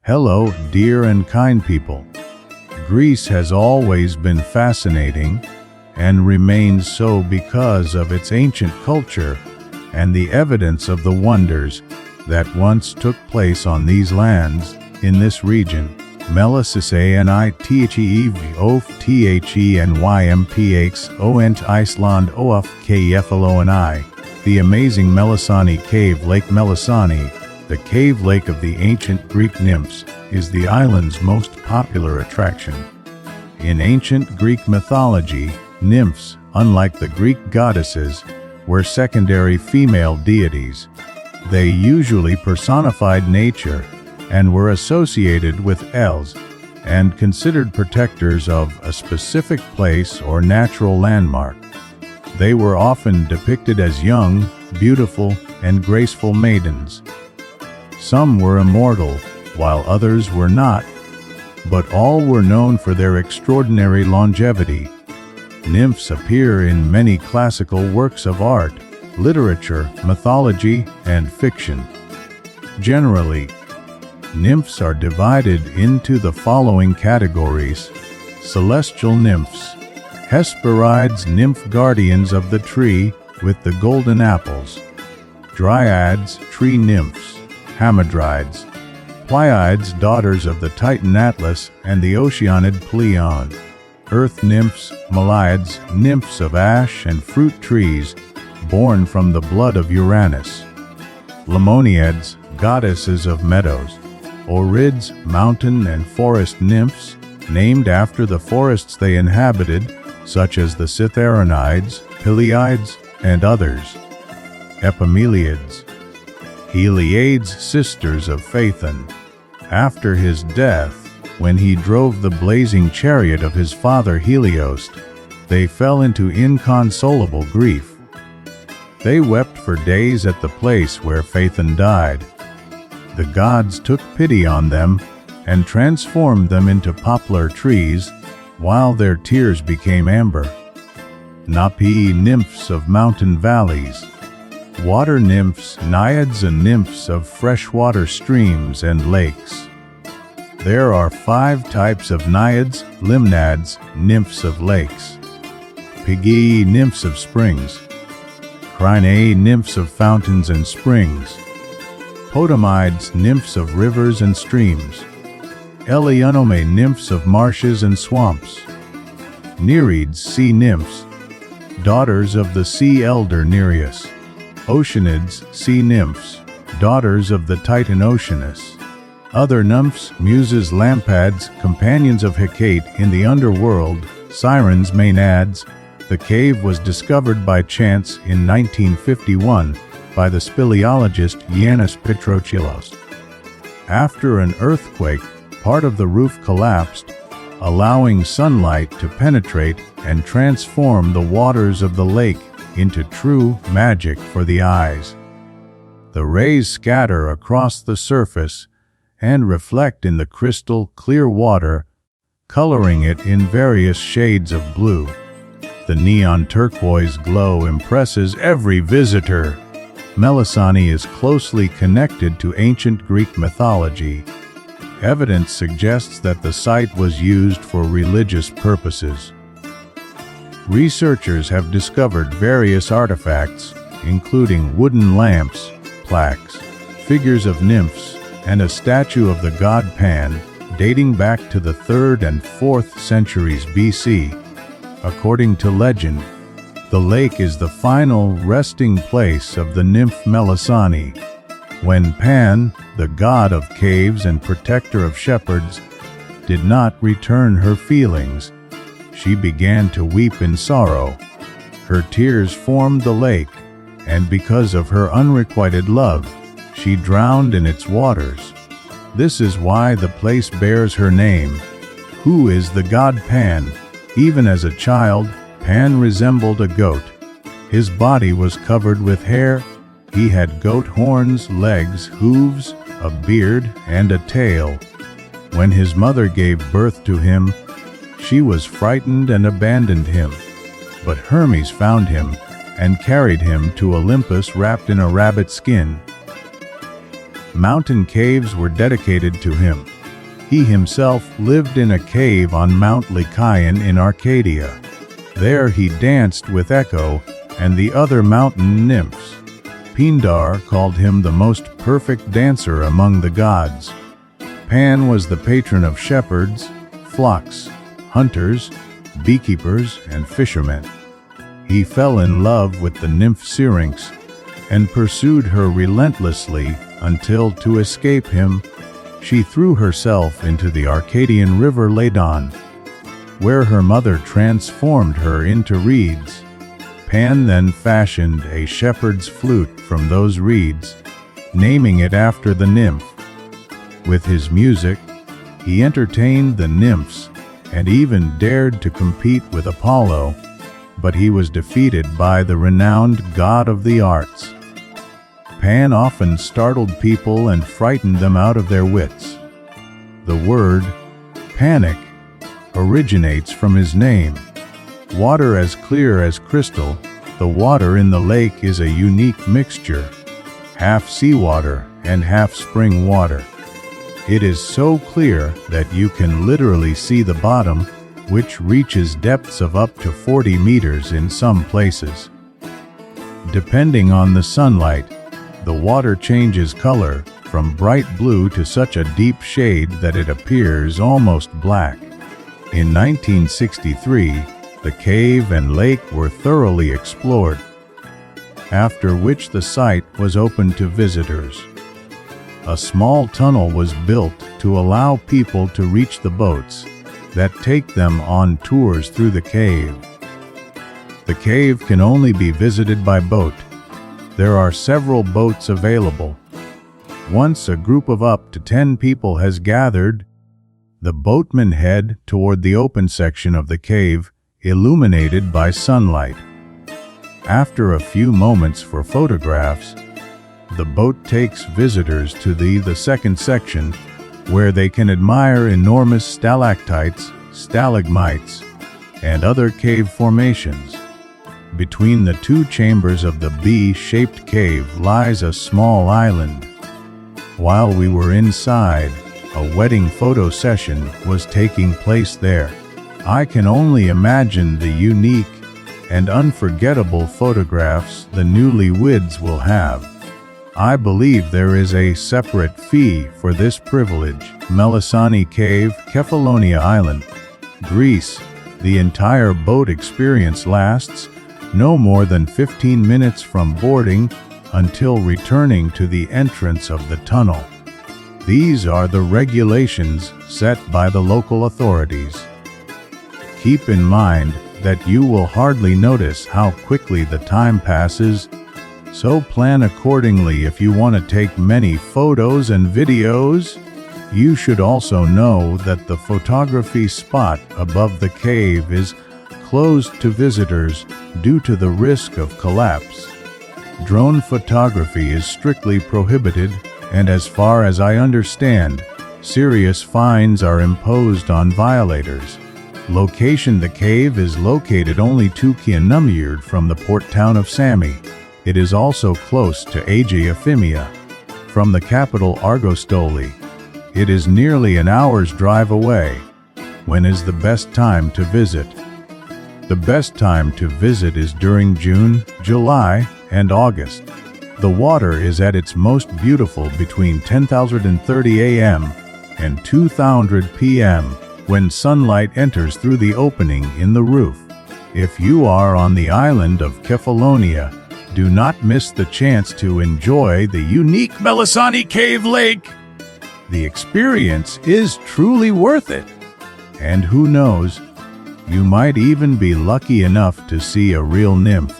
Hello, dear and kind people. Greece has always been fascinating and remains so because of its ancient culture and the evidence of the wonders that once took place on these lands in this region. Melissani Cave Nymphs Iceland of Kefalonia. The amazing Melissani Cave, Lake Melissani, the cave lake of the ancient Greek nymphs, is the island's most popular attraction. In ancient Greek mythology, nymphs, unlike the Greek goddesses, were secondary female deities. They usually personified nature and were associated with elves and considered protectors of a specific place or natural landmark. They were often depicted as young, beautiful, and graceful maidens. Some were immortal, while others were not, but all were known for their extraordinary longevity. Nymphs appear in many classical works of art, literature, mythology, and fiction. Generally, nymphs are divided into the following categories: celestial nymphs, Hesperides, nymph guardians of the tree with the golden apples; Dryads, tree nymphs; Hamadryds, Pleiades, daughters of the Titan Atlas and the Oceanid Pleion; earth nymphs, Meliads, nymphs of ash and fruit trees, born from the blood of Uranus; Lemoniads, goddesses of meadows; Orids, mountain and forest nymphs, named after the forests they inhabited, such as the Citharonids, Pileiades, and others; Epimeliads, Heliades, sisters of Phaethon. After his death, when he drove the blazing chariot of his father Helios, they fell into inconsolable grief. They wept for days at the place where Phaethon died. The gods took pity on them and transformed them into poplar trees, while their tears became amber. Napi, nymphs of mountain valleys; water nymphs, naiads and nymphs of freshwater streams and lakes. There are 5 types of naiads, limnads, nymphs of lakes; Pygii, nymphs of springs; Crinae, nymphs of fountains and springs; Potomides, nymphs of rivers and streams; Eleonome, nymphs of marshes and swamps; Nereids, sea nymphs, daughters of the sea elder Nereus; Oceanids, sea nymphs, daughters of the Titan Oceanus; other nymphs, muses, lampads, companions of Hecate in the underworld; sirens, maenads. The cave was discovered by chance in 1951 by the speleologist Yannis Petrochilos. After an earthquake, part of the roof collapsed, allowing sunlight to penetrate and transform the waters of the lake into true magic for the eyes. The rays scatter across the surface and reflect in the crystal clear water, coloring it in various shades of blue. The neon turquoise glow impresses every visitor. Melissani is closely connected to ancient Greek mythology. Evidence suggests that the site was used for religious purposes. Researchers have discovered various artifacts, including wooden lamps, plaques, figures of nymphs, and a statue of the god Pan, dating back to the 3rd and 4th centuries BC. According to legend, the lake is the final resting place of the nymph Melissani. When Pan, the god of caves and protector of shepherds, did not return her feelings, she began to weep in sorrow. Her tears formed the lake, and because of her unrequited love, she drowned in its waters. This is why the place bears her name. Who is the god Pan? Even as a child, Pan resembled a goat. His body was covered with hair. He had goat horns, legs, hooves, a beard, and a tail. When his mother gave birth to him, she was frightened and abandoned him. But Hermes found him and carried him to Olympus wrapped in a rabbit skin. Mountain caves were dedicated to him. He himself lived in a cave on Mount Lycaon in Arcadia. There he danced with Echo and the other mountain nymphs. Pindar called him the most perfect dancer among the gods. Pan was the patron of shepherds, flocks, hunters, beekeepers, and fishermen. He fell in love with the nymph Syrinx and pursued her relentlessly until, to escape him, she threw herself into the Arcadian river Ladon, where her mother transformed her into reeds. Pan then fashioned a shepherd's flute from those reeds, naming it after the nymph. With his music, he entertained the nymphs and even dared to compete with Apollo, but he was defeated by the renowned god of the arts. Pan often startled people and frightened them out of their wits. The word panic originates from his name. Water as clear as crystal, the water in the lake is a unique mixture, half seawater and half spring water. It is so clear that you can literally see the bottom, which reaches depths of up to 40 meters in some places. Depending on the sunlight, the water changes color from bright blue to such a deep shade that it appears almost black. In 1963, the cave and lake were thoroughly explored, after which the site was opened to visitors. A small tunnel was built to allow people to reach the boats that take them on tours through the cave. The cave can only be visited by boat. There are several boats available. Once a group of up to 10 people has gathered, the boatmen head toward the open section of the cave, illuminated by sunlight. After a few moments for photographs, the boat takes visitors to the second section, where they can admire enormous stalactites, stalagmites, and other cave formations. Between the two chambers of the B-shaped cave lies a small island. While we were inside, a wedding photo session was taking place there. I can only imagine the unique and unforgettable photographs the newlyweds will have. I believe there is a separate fee for this privilege. Melissani Cave, Kefalonia Island, Greece. The entire boat experience lasts no more than 15 minutes from boarding until returning to the entrance of the tunnel. These are the regulations set by the local authorities. Keep in mind that you will hardly notice how quickly the time passes, so plan accordingly if you want to take many photos and videos. You should also know that the photography spot above the cave is closed to visitors due to the risk of collapse. Drone photography is strictly prohibited, and as far as I understand, serious fines are imposed on violators. Location: the cave is located only 2 km from the port town of Sami. It is also close to Agia Phimia, from the capital Argostoli. It is nearly an hour's drive away. When is the best time to visit? The best time to visit is during June, July, and August. The water is at its most beautiful between 10:30 a.m. and 2:00 p.m. when sunlight enters through the opening in the roof. If you are on the island of Kefalonia, do not miss the chance to enjoy the unique Melissani Cave Lake. The experience is truly worth it. And who knows, you might even be lucky enough to see a real nymph.